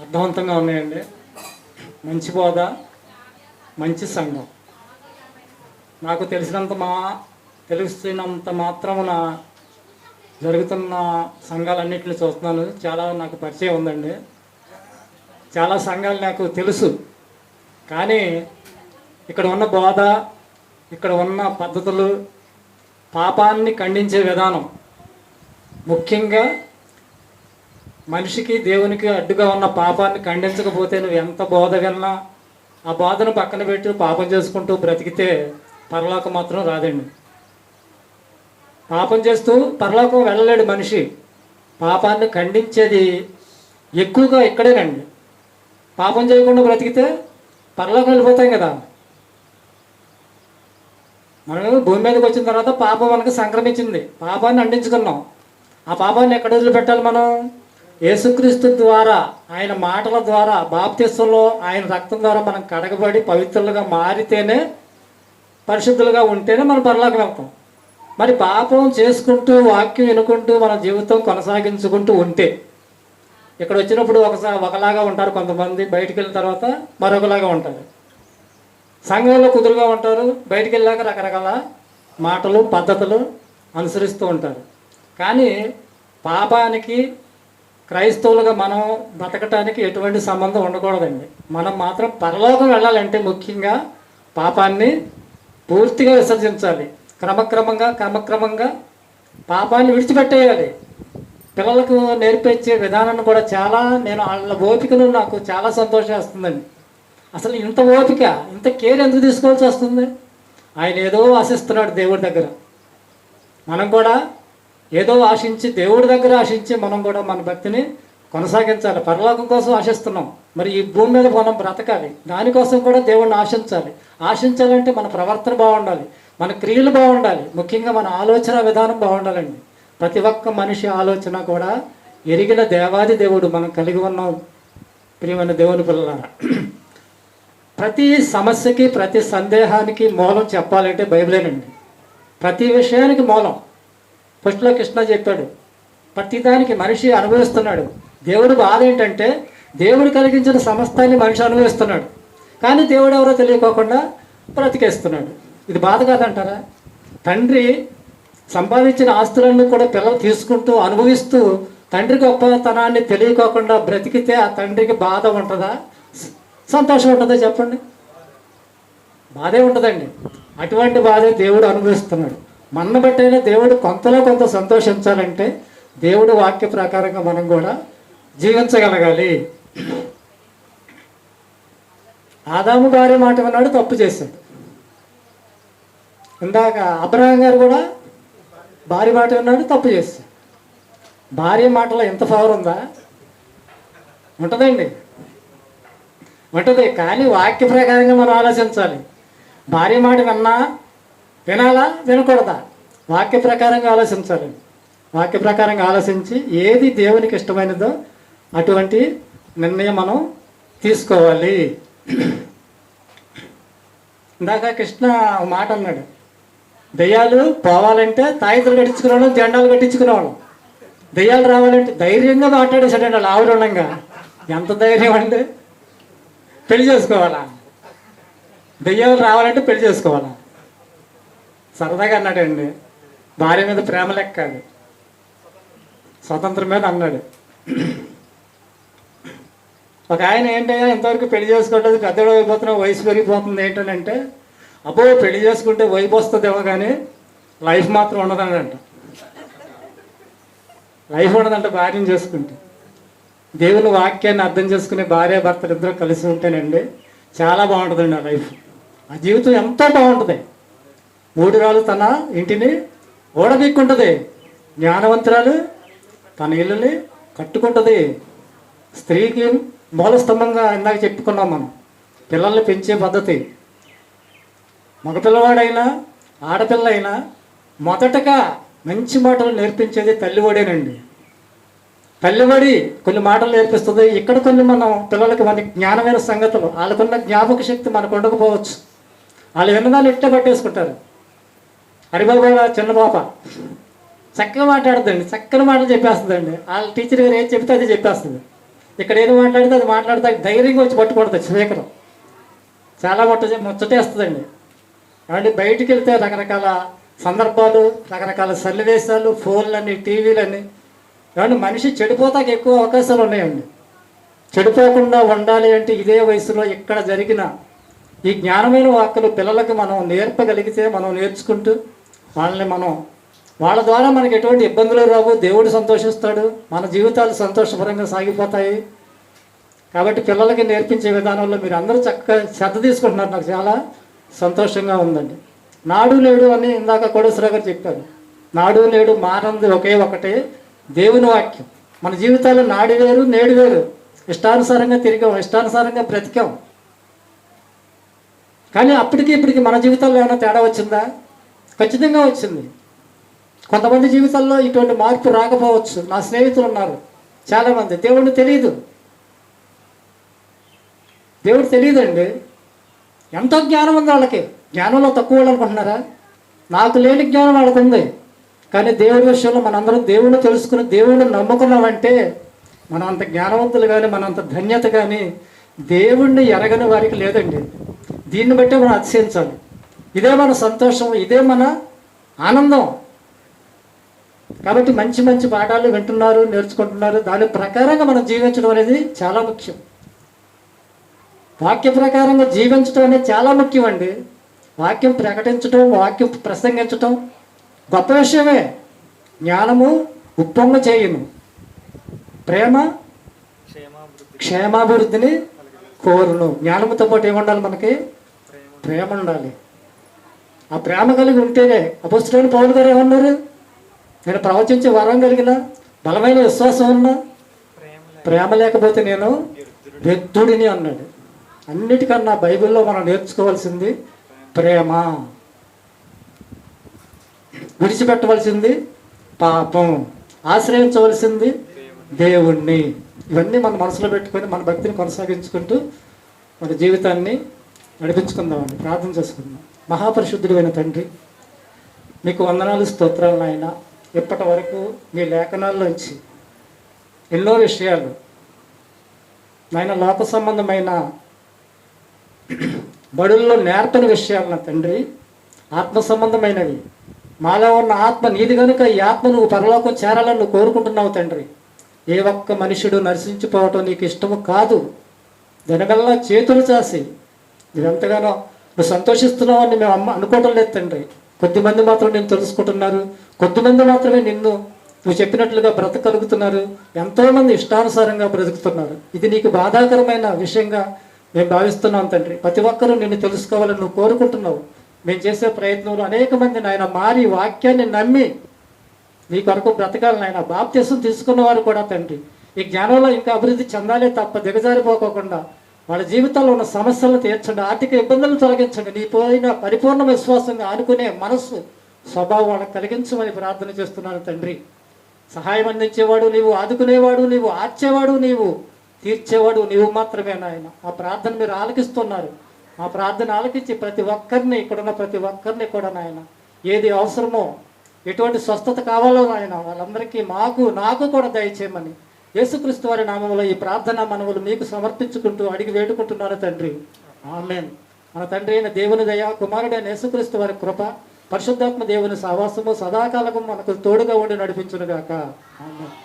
అర్థవంతంగా ఉన్నాయండి. మంచి బోధ, మంచి సంఘం. నాకు తెలిసినంత మాత్రమున జరుగుతున్న సంఘాలన్నింటినీ చూస్తున్నాను. చాలా నాకు పరిచయం ఉందండి. చాలా సంఘాలు నాకు తెలుసు. కానీ ఇక్కడ ఉన్న బోధ, ఇక్కడ ఉన్న పద్ధతులు, పాపాన్ని ఖండించే విధానం, ముఖ్యంగా మనిషికి దేవునికి అడ్డుగా ఉన్న పాపాన్ని ఖండించకపోతే నువ్వు ఎంత బోధ విన్నా ఆ బోధను పక్కన పెట్టి పాపం చేసుకుంటూ బ్రతికితే పరలోకం మాత్రం రాదండి. పాపం చేస్తూ పరలోకం వెళ్ళలేడు మనిషి. పాపాన్ని ఖండించేది ఎక్కువగా ఇక్కడేనండి. పాపం చేయకుండా బ్రతికితే పరలోకం వెళ్ళిపోతాం కదా. మనం భూమి మీదకి వచ్చిన తర్వాత పాపం మనకు సంక్రమించింది, పాపాన్ని అంటించుకున్నాం. ఆ పాపాన్ని ఎక్కడ వదిలిపెట్టాలి? మనం యేసుక్రీస్తు ద్వారా, ఆయన మాటల ద్వారా, బాప్తిస్మంలో ఆయన రక్తం ద్వారా మనం కడగబడి పవిత్రులుగా మారితేనే, పరిశుద్ధులుగా ఉంటేనే మనం పరలోకం వెళ్తాం. మరి పాపం చేసుకుంటూ వాక్యం వినుకుంటూ మన జీవితం కొనసాగించుకుంటూ ఉంటే ఇక్కడ వచ్చినప్పుడు ఒకలాగా ఉంటారు కొంతమంది, బయటికి వెళ్ళిన తర్వాత మరొకలాగా ఉంటారు. సంఘంలో కుదురుగా ఉంటారు, బయటికి వెళ్ళాక రకరకాల మాటలు పద్ధతులు అనుసరిస్తూ ఉంటారు. కానీ పాపానికి క్రైస్తవులుగా మనం బతకటానికి ఎటువంటి సంబంధం ఉండకూడదండి. మనం మాత్రం పరలోకం వెళ్ళాలంటే ముఖ్యంగా పాపాన్ని పూర్తిగా విసర్జించాలి. క్రమక్రమంగా పాపాన్ని విడిచిపెట్టేయాలి. పిల్లలకు నేర్పించే విధానాన్ని కూడా నేను వాళ్ళ ఓపికను నాకు చాలా సంతోషిస్తుందండి. అసలు ఇంత ఓపిక, ఇంత కేర్ ఎందుకు తీసుకోవాల్సి వస్తుంది? ఆయన ఏదో ఆశిస్తున్నాడు దేవుడి దగ్గర. మనం కూడా ఏదో ఆశించి, దేవుడి దగ్గర ఆశించి మనం కూడా మన భక్తిని కొనసాగించాలి. పరలోకం కోసం ఆశిస్తున్నాం, మరి ఈ భూమి మీద మనం బ్రతకాలి. దానికోసం కూడా దేవుడిని ఆశించాలి. ఆశించాలంటే మన ప్రవర్తన బాగుండాలి, మన క్రియలు బాగుండాలి, ముఖ్యంగా మన ఆలోచన విధానం బాగుండాలండి. ప్రతి ఒక్క మనిషి ఆలోచన కూడా ఎరిగిన దేవాది దేవుడు మనం కలిగి ఉన్నాం. ప్రియమైన దేవుని పిల్లలారా, ప్రతి సమస్యకి, ప్రతి సందేహానికి మూలం చెప్పాలంటే బైబిలేనండి. ప్రతి విషయానికి మూలం. ఫస్ట్లో కృష్ణ చెప్పాడు, ప్రతిదానికి మనిషి అనుభవిస్తున్నాడు. దేవుడు బాధ ఏంటంటే దేవుడు కలిగించిన సమస్తాన్ని మనిషి అనుభవిస్తున్నాడు, కానీ దేవుడు ఎవరో తెలియకోకుండా బ్రతికేస్తున్నాడు. ఇది బాధ కాదంటారా? తండ్రి సంపాదించిన ఆస్తులను కూడా పిల్లలు తీసుకుంటూ అనుభవిస్తూ తండ్రి గొప్పతనాన్ని తెలియకోకుండా బ్రతికితే ఆ తండ్రికి బాధ ఉంటుందా, సంతోషం ఉంటుందా? చెప్పండి. బాధే ఉంటుందండి. అటువంటి బాధే దేవుడు అనుభవిస్తున్నాడు. మన బట్టైనా దేవుడు కొంతలో కొంత సంతోషించాలంటే దేవుడు వాక్య ప్రకారంగా మనం కూడా జీవించగలగాలి. ఆదాము భార్య మాట విన్నాడు, తప్పు చేశాడు. ఇందాక అబ్రహాం గారు కూడా భార్య మాట విన్నాడు, తప్పు చేశాడు. భార్య మాటలో ఎంత పవర్ ఉందా? ఉంటుందండి, ఉంటుంది. కానీ వాక్య ప్రకారంగా మనం ఆలోచించాలి. భార్య మాట వినాలా వినకూడదా? వాక్య ప్రకారంగా ఆలోచించాలి. వాక్య ప్రకారంగా ఆలోచించి ఏది దేవునికి ఇష్టమైనదో అటువంటి నిర్ణయం మనం తీసుకోవాలి. ఇందాక కృష్ణ మాట అన్నాడు, దెయ్యాలు పోవాలంటే తాయితులు కట్టించుకునేవాళ్ళం, జెండాలు కట్టించుకునేవాళ్ళం. దెయ్యాలు రావాలంటే ధైర్యంగా మాట్లాడేసాడండి వాళ్ళు ఆవిడంగా. ఎంత ధైర్యం అంటే పెళ్లి చేసుకోవాలా? దెయ్యాలు రావాలంటే పెళ్లి చేసుకోవాలా? సరదాగా అన్నాడండి, భార్య మీద ప్రేమ లెక్క అది, స్వతంత్రం మీద అన్నాడు. ఒక ఆయన ఏంటయ్యా ఇంతవరకు పెళ్లి చేసుకోవట్లేదు, పెద్దవాడు అయిపోతున్నావు, వయసు పెరిగిపోతుంది ఏంటంటే, అబ్బో పెళ్లి చేసుకుంటే వైపు వస్తుందేమో కానీ లైఫ్ మాత్రం ఉండదంట. లైఫ్ ఉండదంట భార్యను చేసుకుంటే. దేవుని వాక్యాన్ని అర్థం చేసుకునే భార్య భర్తలు ఇద్దరు కలిసి ఉంటేనండి చాలా బాగుంటుందండి ఆ లైఫ్. ఆ జీవితం ఎంతో బాగుంటుంది. మూడురాలు తన ఇంటిని ఓడబిక్కుంటుంది, జ్ఞానవంతురాలు తన ఇల్లుని కట్టుకుంటుంది. స్త్రీకి మూల స్తంభంగా ఇందాక చెప్పుకున్నాం మనం. పిల్లల్ని పెంచే పద్ధతి, మగపిల్లవాడైనా ఆడపిల్ల అయినా మొదటగా మంచి మాటలు నేర్పించేది తల్లివాడేనండి. తల్లిబడి కొన్ని మాటలు నేర్పిస్తుంది. ఇక్కడ కొన్ని మనం పిల్లలకి మనకి జ్ఞానమైన సంగతులు, వాళ్ళకున్న జ్ఞాపక శక్తి మనకు ఉండకపోవచ్చు. వాళ్ళు విన్నదాన్ని ఇట్టే పట్టేసుకుంటారు. హరిబాబు చిన్న పాప చక్కగా మాట్లాడుతుందండి, చక్కని మాటలు చెప్పేస్తుందండి. వాళ్ళ టీచర్ గారు ఏం చెప్తే అది చెప్పేస్తుంది. ఇక్కడ ఏది మాట్లాడితే అది మాట్లాడితే ధైర్యంగా వచ్చి పట్టుకుంటుంది స్పీకర్. చాలా ముచ్చటేస్తుందండి. కాబట్టి బయటికి వెళ్తే రకరకాల సందర్భాలు, రకరకాల సన్నివేశాలు, ఫోన్లని, టీవీలని, కాబట్టి మనిషి చెడిపోతాకి ఎక్కువ అవకాశాలు ఉన్నాయండి. చెడిపోకుండా ఉండాలి అంటే ఇదే వయసులో ఇక్కడ జరిగిన ఈ జ్ఞానమైన వాక్కులు పిల్లలకు మనం నేర్పగలిగితే, మనం నేర్చుకుంటూ వాళ్ళ ద్వారా మనకి ఎటువంటి ఇబ్బందులు రావు, దేవుడు సంతోషిస్తాడు, మన జీవితాలు సంతోషపరంగా సాగిపోతాయి. కాబట్టి పిల్లలకి నేర్పించే విధానంలో మీరు అందరూ చక్కగా శ్రద్ధ తీసుకుంటున్నారు. నాకు చాలా సంతోషంగా ఉందండి. నాడు నేడు అని ఇందాక కోడేశ్వరరావు గారు చెప్పారు. నాడు నేడు మారంది ఒకే ఒకటే దేవుని వాక్యం. మన జీవితాల్లో నాడు వేరు, నేడు వేరు. ఇష్టానుసారంగా తిరిగాం, ఇష్టానుసారంగా బ్రతికాం. కానీ అప్పటికి ఇప్పటికి మన జీవితాల్లో ఏమైనా తేడా వచ్చిందా? ఖచ్చితంగా వచ్చింది. కొంతమంది జీవితాల్లో ఇటువంటి మార్పు రాకపోవచ్చు. నా స్నేహితులు ఉన్నారు చాలామంది, దేవుడిని తెలియదు, దేవుడు తెలియదండి. ఎంతో జ్ఞానం ఉంది వాళ్ళకి. జ్ఞానంలో తక్కువ వాళ్ళు అనుకుంటున్నారా? నాకు లేని జ్ఞానం వాళ్ళకు ఉంది. కానీ దేవుడి విషయంలో మనందరం దేవుడిని తెలుసుకుని దేవుడిని నమ్ముకున్నామంటే మనం అంత జ్ఞానవంతులు కానీ, మనంత ధన్యత కానీ దేవుణ్ణి ఎరగని వారికి లేదండి. దీన్ని బట్టే మనం అతిశయించాలి. ఇదే మన సంతోషం, ఇదే మన ఆనందం. కాబట్టి మంచి మంచి పాఠాలు వింటున్నారు, నేర్చుకుంటున్నారు. దాని ప్రకారంగా మనం జీవించడం అనేది చాలా ముఖ్యం. వాక్య ప్రకారంగా జీవించడం అనేది చాలా ముఖ్యం అండి. వాక్యం ప్రకటించడం, వాక్యం ప్రసంగించడం గొప్ప విషయమే. జ్ఞానము ఉప్పొంగ చేయును, ప్రేమ క్షేమాభివృద్ధిని కోరును. జ్ఞానముతో పాటు ఏముండాలి? మనకి ప్రేమ ఉండాలి. ఆ ప్రేమ కలిగి ఉంటేనే అపొస్తలుడైన పౌలు గారు ఏమన్నారు? నేను ప్రవచించే వరం కలిగిన, బలమైన విశ్వాసం ఉన్నా, ప్రేమ లేకపోతే నేను వ్యర్థుడిని అన్నాడు. అన్నిటికన్నా బైబిల్లో మనం నేర్చుకోవాల్సింది ప్రేమ. విడిచిపెట్టవలసింది పాపం, ఆశ్రయించవలసింది దేవుణ్ణి. ఇవన్నీ మన మనసులో పెట్టుకొని మన భక్తిని కొనసాగించుకుంటూ మన జీవితాన్ని నడిపించుకుందామండి. ప్రార్థన చేసుకుందాం. మహాపరిశుద్ధుడైన తండ్రి, మీకు వందనాలు, స్తోత్రాలు నాయన. ఇప్పటి వరకు మీ లేఖనాల్లోంచి ఎన్నో విషయాలు నాయన, లోక సంబంధమైన బడుల్లో నేర్పని విషయాలు నా తండ్రి, ఆత్మ సంబంధమైనవి. మాలో ఉన్న ఆత్మ నీది కనుక ఈ ఆత్మ నువ్వు పరలోకం చేరాలని నువ్వు కోరుకుంటున్నావు తండ్రి. ఏ ఒక్క మనుషుడు నశించిపోవటం నీకు ఇష్టము కాదు. దానివల్ల చేతులు చాసి నువ్వెంతగానో నువ్వు సంతోషిస్తున్నావని మేము అనుకోవటం లేదు తండ్రి. కొద్దిమంది మాత్రం నేను తెలుసుకుంటున్నారు, కొద్దిమంది మాత్రమే నువ్వు చెప్పినట్లుగా బ్రతకగలుగుతున్నారు. ఎంతోమంది ఇష్టానుసారంగా బ్రతుకుతున్నారు. ఇది నీకు బాధాకరమైన విషయంగా మేము భావిస్తున్నాం తండ్రి. ప్రతి ఒక్కరూ నిన్ను తెలుసుకోవాలని నువ్వు కోరుకుంటున్నావు. మేము చేసే ప్రయత్నంలో అనేక మంది నాయన మారి వాక్యాన్ని నమ్మి నీ కొరకు బ్రతకాలి నాయన. బాప్తిసం తీసుకున్న వారు కూడా తండ్రి ఈ జ్ఞానంలో ఇంకా అభివృద్ధి చెందాలే తప్ప దిగజారిపోకోకుండా వాళ్ళ జీవితాల్లో ఉన్న సమస్యలను తీర్చండి, ఆర్థిక ఇబ్బందులను తొలగించండి. నీ పోయిన పరిపూర్ణ విశ్వాసంగా ఆనుకునే మనస్సు, స్వభావం వాళ్ళకి కలిగించమని ప్రార్థన చేస్తున్నాను తండ్రి. సహాయం అందించేవాడు నీవు, ఆదుకునేవాడు నీవు, ఆర్చేవాడు నీవు, తీర్చేవాడు నీవు మాత్రమే నాయన. ఆ ప్రార్థన మీరు ఆలకిస్తున్నారు. ఆ ప్రార్థన ఆలకించి ప్రతి ఒక్కరిని, ఇక్కడున్న ప్రతి ఒక్కరిని కూడా నాయన ఏది అవసరమో, ఎటువంటి స్వస్థత కావాలో నాయన వాళ్ళందరికీ నాకు కూడా దయచేయమని యేసుక్రీస్తు వారి నామములో ఈ ప్రార్థన మనవులు మీకు సమర్పించుకుంటూ అడిగి వేడుకుంటున్నారు తండ్రి. ఆమేన్. మన తండ్రి అయిన దేవుని దయ, కుమారుడైన యేసుక్రీస్తు వారి కృప, పరిశుద్ధాత్మ దేవుని సహవాసము సదాకాలము మనకు తోడుగా ఉండి నడిపించునుగాక. ఆమేన్.